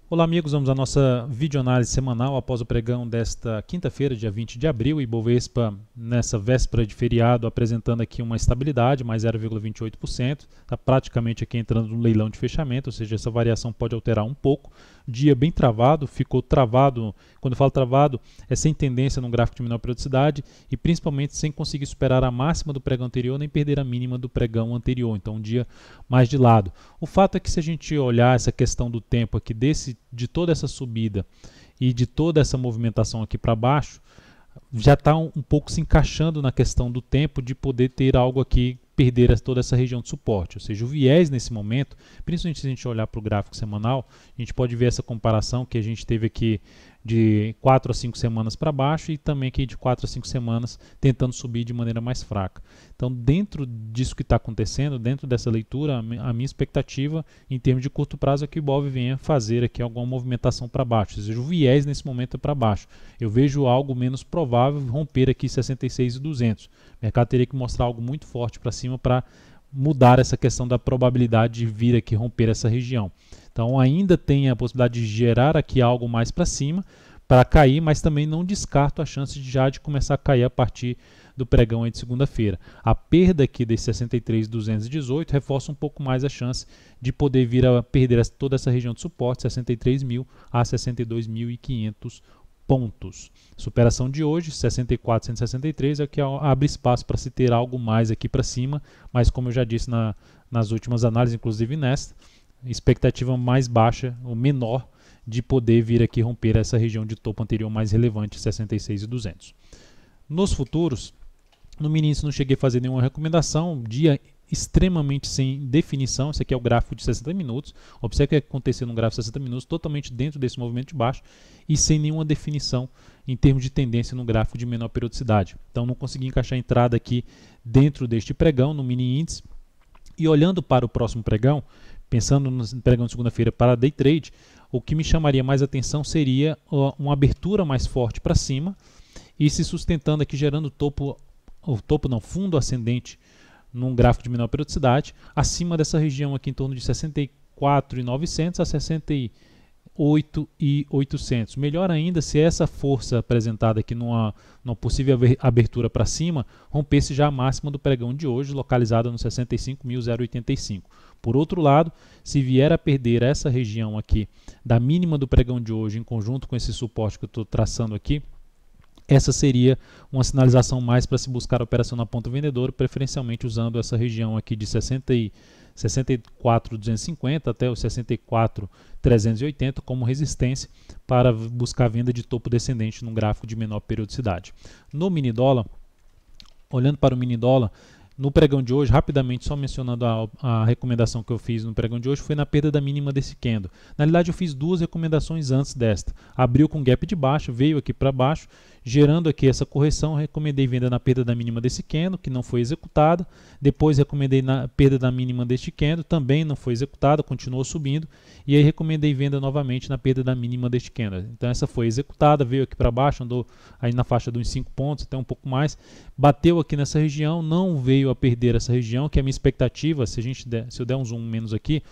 Olá amigos, vamos à nossa videoanálise semanal após o pregão desta quinta-feira, dia 20 de abril, Ibovespa nessa véspera de feriado apresentando aqui uma estabilidade, mais 0,28%, está praticamente aqui entrando no leilão de fechamento, ou seja, essa variação pode alterar um pouco. Dia bem travado, ficou travado, quando eu falo travado, é sem tendência no gráfico de menor periodicidade e principalmente sem conseguir superar a máxima do pregão anterior nem perder a mínima do pregão anterior, então um dia mais de lado. O fato é que se a gente olhar essa questão do tempo aqui de toda essa subida e de toda essa movimentação aqui para baixo, já está um pouco se encaixando na questão do tempo de poder ter algo aqui, perder toda essa região de suporte. Ou seja, o viés nesse momento, principalmente se a gente olhar para o gráfico semanal, a gente pode ver essa comparação que a gente teve aqui de 4 a 5 semanas para baixo e também aqui de 4 a 5 semanas tentando subir de maneira mais fraca. Então, dentro disso que está acontecendo, dentro dessa leitura, a minha expectativa em termos de curto prazo é que o Ibov venha fazer aqui alguma movimentação para baixo, ou seja, o viés nesse momento é para baixo. Eu vejo algo menos provável romper aqui 66.200. O mercado teria que mostrar algo muito forte para cima para mudar essa questão da probabilidade de vir aqui romper essa região. Então ainda tem a possibilidade de gerar aqui algo mais para cima, para cair, mas também não descarto a chance de começar a cair a partir do pregão aí de segunda-feira. A perda aqui desse 63.218 reforça um pouco mais a chance de poder vir a perder toda essa região de suporte, 63.000 a 62.500 pontos. Superação de hoje, 64.163, é o que abre espaço para se ter algo mais aqui para cima, mas como eu já disse nas últimas análises, inclusive nesta, expectativa mais baixa, ou menor, de poder vir aqui romper essa região de topo anterior mais relevante, 66.200. Nos futuros, no mini índice não cheguei a fazer nenhuma recomendação, dia extremamente sem definição. Esse aqui é o gráfico de 60 minutos. Observe o que aconteceu no gráfico de 60 minutos, totalmente dentro desse movimento de baixo e sem nenhuma definição em termos de tendência no gráfico de menor periodicidade. Então não consegui encaixar a entrada aqui dentro deste pregão, no mini índice. E olhando para o próximo pregão, pensando no pregão de segunda-feira para day trade, o que me chamaria mais atenção seria uma abertura mais forte para cima e se sustentando aqui, gerando fundo ascendente num gráfico de menor periodicidade, acima dessa região aqui em torno de 64.900 a 68.800. Melhor ainda se essa força apresentada aqui numa possível abertura para cima rompesse já a máxima do pregão de hoje, localizada no 65.085. Por outro lado, se vier a perder essa região aqui da mínima do pregão de hoje, em conjunto com esse suporte que eu estou traçando aqui, essa seria uma sinalização mais para se buscar a operação na ponta vendedora, preferencialmente usando essa região aqui de 64.250 até os 64.380 como resistência para buscar a venda de topo descendente num gráfico de menor periodicidade. No mini dólar, olhando para o mini dólar, no pregão de hoje, rapidamente, só mencionando a recomendação que eu fiz no pregão de hoje, foi na perda da mínima desse candle. Na realidade, eu fiz duas recomendações antes desta. Abriu com gap de baixo, veio aqui para baixo, gerando aqui essa correção, recomendei venda na perda da mínima desse candle, que não foi executada. Depois recomendei na perda da mínima deste candle, também não foi executada, continuou subindo. E aí recomendei venda novamente na perda da mínima deste candle. Então essa foi executada, veio aqui para baixo, andou aí na faixa dos 5 pontos, até um pouco mais. Bateu aqui nessa região, não veio a perder essa região, que é a minha expectativa, se eu der um zoom menos aqui,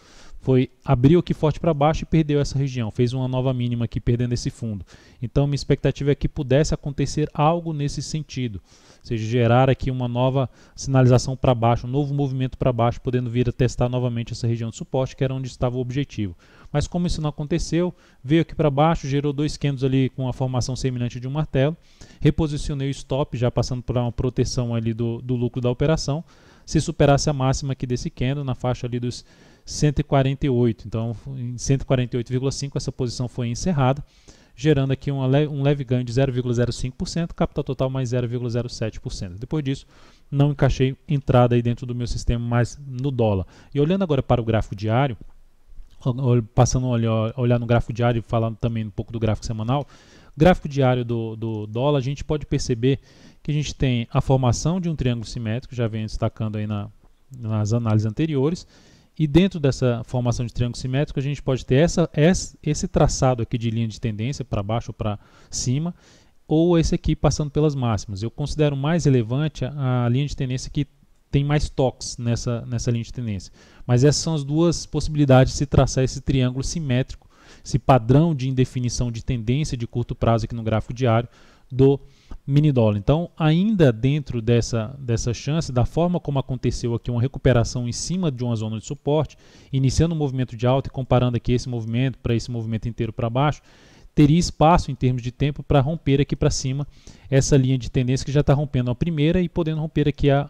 abriu aqui forte para baixo e perdeu essa região, fez uma nova mínima aqui perdendo esse fundo. Então minha expectativa é que pudesse acontecer algo nesse sentido, ou seja, gerar aqui uma nova sinalização para baixo, um novo movimento para baixo, podendo vir a testar novamente essa região de suporte, que era onde estava o objetivo. Mas como isso não aconteceu, veio aqui para baixo, gerou dois candles ali com a formação semelhante de um martelo, reposicionei o stop, já passando por uma proteção ali do lucro da operação, se superasse a máxima aqui desse candle, na faixa ali dos 148, então em 148,5 essa posição foi encerrada, gerando aqui um leve ganho de 0,05%, capital total mais 0,07%. Depois disso, não encaixei entrada aí dentro do meu sistema mais no dólar. E olhando agora para o gráfico diário, passando a olhar no gráfico diário e falando também um pouco do gráfico semanal, gráfico diário do dólar, a gente pode perceber que a gente tem a formação de um triângulo simétrico, já venho destacando aí nas análises anteriores, e dentro dessa formação de triângulo simétrico a gente pode ter esse traçado aqui de linha de tendência para baixo ou para cima, ou esse aqui passando pelas máximas. Eu considero mais relevante a linha de tendência que tem mais toques nessa linha de tendência. Mas essas são as duas possibilidades de se traçar esse triângulo simétrico esse padrão de indefinição de tendência de curto prazo aqui no gráfico diário do mini dólar. Então, ainda dentro dessa chance, da forma como aconteceu aqui uma recuperação em cima de uma zona de suporte, iniciando um movimento de alta e comparando aqui esse movimento para esse movimento inteiro para baixo, teria espaço em termos de tempo para romper aqui para cima essa linha de tendência que já está rompendo a primeira e podendo romper aqui a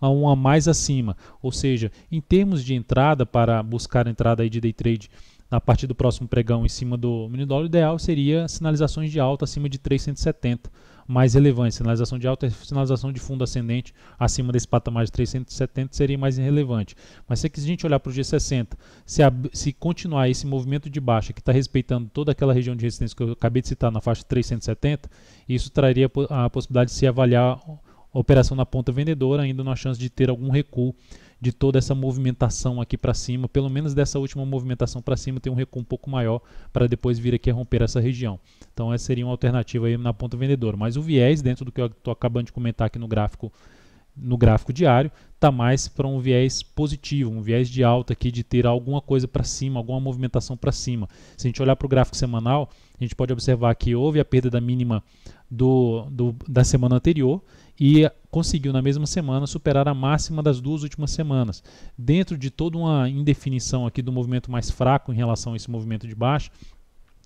uma mais acima. Ou seja, em termos de entrada, para buscar a entrada aí de day trade a partir do próximo pregão em cima do mini dólar, o ideal seria sinalizações de alta acima de 370, mais relevante. Sinalização de alta é sinalização de fundo ascendente acima desse patamar de 370 seria mais relevante. Mas se a gente olhar para o G60, se continuar esse movimento de baixa que está respeitando toda aquela região de resistência que eu acabei de citar na faixa de 370, isso traria a possibilidade de se avaliar a operação na ponta vendedora, ainda uma chance de ter algum recuo de toda essa movimentação aqui para cima, pelo menos dessa última movimentação para cima, tem um recuo um pouco maior para depois vir aqui a romper essa região. Então essa seria uma alternativa aí na ponta vendedora. Mas o viés, dentro do que eu estou acabando de comentar aqui no gráfico diário, está mais para um viés positivo, um viés de alta aqui, de ter alguma coisa para cima, alguma movimentação para cima. Se a gente olhar para o gráfico semanal, a gente pode observar que houve a perda da mínima da semana anterior e conseguiu na mesma semana superar a máxima das duas últimas semanas. Dentro de toda uma indefinição aqui do movimento mais fraco em relação a esse movimento de baixa,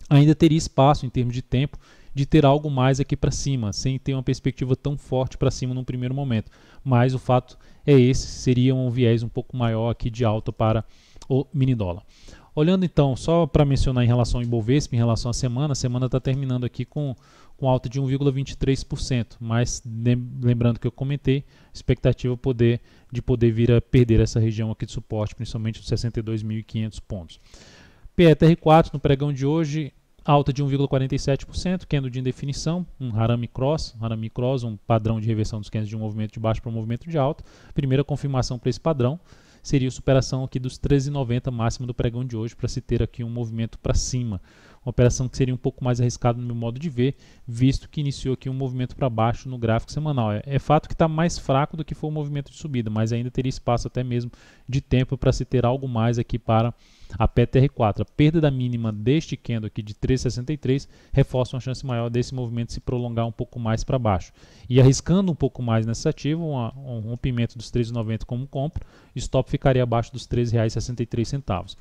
ainda teria espaço em termos de tempo de ter algo mais aqui para cima, sem ter uma perspectiva tão forte para cima num primeiro momento. Mas o fato é esse, seria um viés um pouco maior aqui de alta para o mini dólar. Olhando então, só para mencionar em relação ao Ibovespa, em relação à semana, a semana está terminando aqui com alta de 1,23%, mas lembrando que eu comentei, expectativa de poder vir a perder essa região aqui de suporte, principalmente os 62.500 pontos. PETR4 no pregão de hoje, alta de 1,47%, candle de indefinição, um Harami Cross, um padrão de reversão dos candles de um movimento de baixo para um movimento de alta. Primeira confirmação para esse padrão seria a superação aqui dos 13,90 máximo do pregão de hoje, para se ter aqui um movimento para cima. Uma operação que seria um pouco mais arriscada no meu modo de ver, visto que iniciou aqui um movimento para baixo no gráfico semanal. É fato que está mais fraco do que foi o movimento de subida, mas ainda teria espaço até mesmo de tempo para se ter algo mais aqui para a PETR4. A perda da mínima deste candle aqui de 3,63 reforça uma chance maior desse movimento se prolongar um pouco mais para baixo. E arriscando um pouco mais nesse ativo, um rompimento dos 13,90 como compra, stop ficaria abaixo dos R$ 13,63.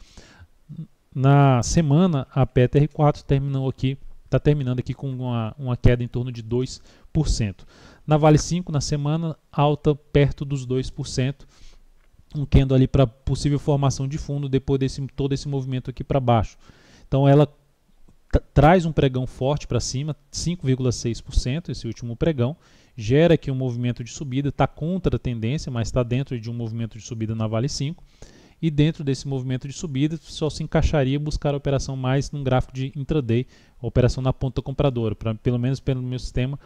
Na semana, a PETR4 está terminando aqui com uma queda em torno de 2%. Na Vale 5, na semana, alta perto dos 2%. Um candle ali para possível formação de fundo depois todo esse movimento aqui para baixo. Então ela traz um pregão forte para cima, 5,6% esse último pregão, gera aqui um movimento de subida, está contra a tendência, mas está dentro de um movimento de subida na Vale 5. E dentro desse movimento de subida só se encaixaria buscar a operação mais num gráfico de intraday, a operação na ponta compradora, pelo menos pelo meu sistema.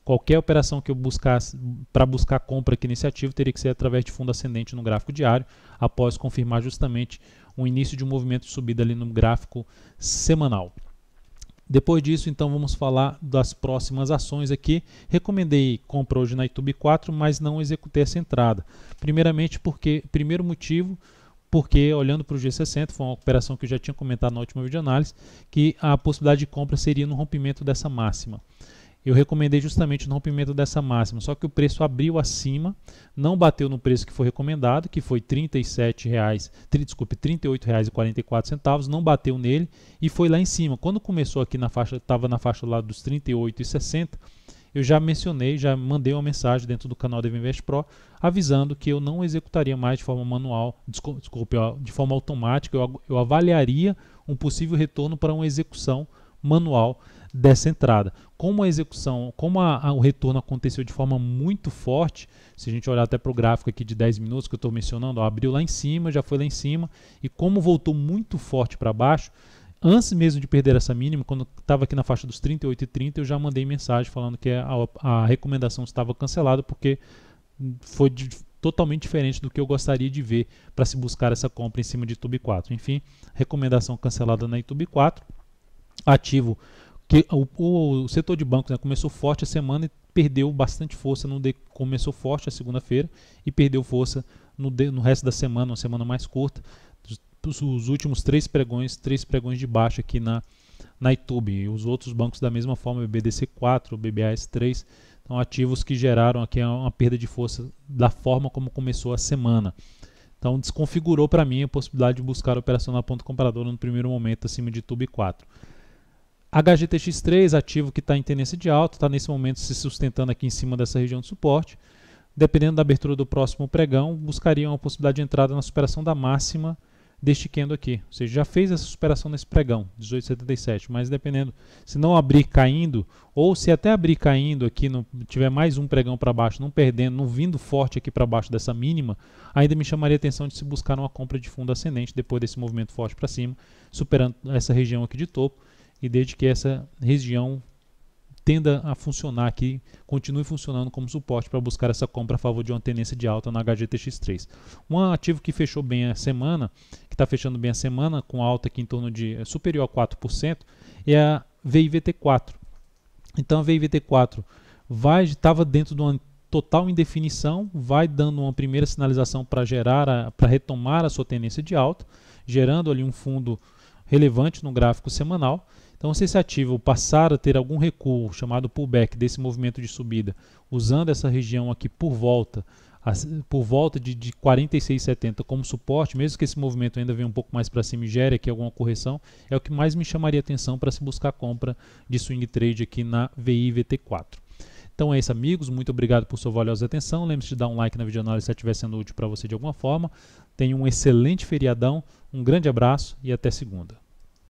Qualquer operação que eu buscasse para buscar compra aqui nesse ativo teria que ser através de fundo ascendente no gráfico diário, após confirmar justamente o início de um movimento de subida ali no gráfico semanal. Depois disso, então, vamos falar das próximas ações aqui. Recomendei compra hoje na YouTube 4, mas não executei essa entrada. Primeiro motivo, porque olhando para o G60, foi uma operação que eu já tinha comentado na última videoanálise, que a possibilidade de compra seria no rompimento dessa máxima. Eu recomendei justamente no rompimento dessa máxima, só que o preço abriu acima, não bateu no preço que foi recomendado, que foi R$ 38,44, não bateu nele e foi lá em cima. Quando começou aqui na faixa, estava na faixa lá dos R$ 38,60, eu já mencionei, já mandei uma mensagem dentro do canal da Invest Pro, avisando que eu não executaria mais de forma manual, de forma automática, eu avaliaria um possível retorno para uma execução manual dessa entrada. Como a execução, o retorno aconteceu de forma muito forte, se a gente olhar até para o gráfico aqui de 10 minutos que eu estou mencionando, abriu lá em cima, já foi lá em cima, e como voltou muito forte para baixo, antes mesmo de perder essa mínima, quando estava aqui na faixa dos 38,30, eu já mandei mensagem falando que a recomendação estava cancelada, porque foi totalmente diferente do que eu gostaria de ver para se buscar essa compra em cima de YouTube 4. Enfim, recomendação cancelada na YouTube 4. Ativo, que o setor de bancos, né, começou forte a semana e perdeu bastante força, começou forte a segunda-feira e perdeu força no resto da semana, uma semana mais curta. os últimos 3 pregões de baixa aqui na Itube, e os outros bancos da mesma forma, BBDC4, BBAS3, então ativos que geraram aqui uma perda de força da forma como começou a semana. Então desconfigurou para mim a possibilidade de buscar a operação na ponta compradora no primeiro momento acima de Itube 4. HGTX3, ativo que está em tendência de alta, está nesse momento se sustentando aqui em cima dessa região de suporte. Dependendo da abertura do próximo pregão, buscaria uma possibilidade de entrada na superação da máxima deste candle aqui. Ou seja, já fez essa superação nesse pregão, 18,77, mas dependendo, se não abrir caindo, ou se até abrir caindo aqui, tiver mais um pregão para baixo, não perdendo, não vindo forte aqui para baixo dessa mínima, ainda me chamaria a atenção de se buscar uma compra de fundo ascendente depois desse movimento forte para cima, superando essa região aqui de topo, e desde que essa região tenda a funcionar aqui, continue funcionando como suporte para buscar essa compra a favor de uma tendência de alta na HGTX3. Um ativo que fechou bem a semana, que está fechando bem a semana, com alta aqui em torno de superior a 4%, é a VIVT4. Então a VIVT4 estava dentro de uma total indefinição, vai dando uma primeira sinalização para retomar a sua tendência de alta, gerando ali um fundo relevante no gráfico semanal. Então, se esse ativo passar a ter algum recuo, chamado pullback, desse movimento de subida, usando essa região aqui por volta de 46,70 como suporte, mesmo que esse movimento ainda venha um pouco mais para cima e gere aqui alguma correção, é o que mais me chamaria atenção para se buscar compra de swing trade aqui na VIVT4. Então é isso, amigos, muito obrigado por sua valiosa atenção. Lembre-se de dar um like na videoanálise se estiver sendo útil para você de alguma forma. Tenha um excelente feriadão, um grande abraço e até segunda.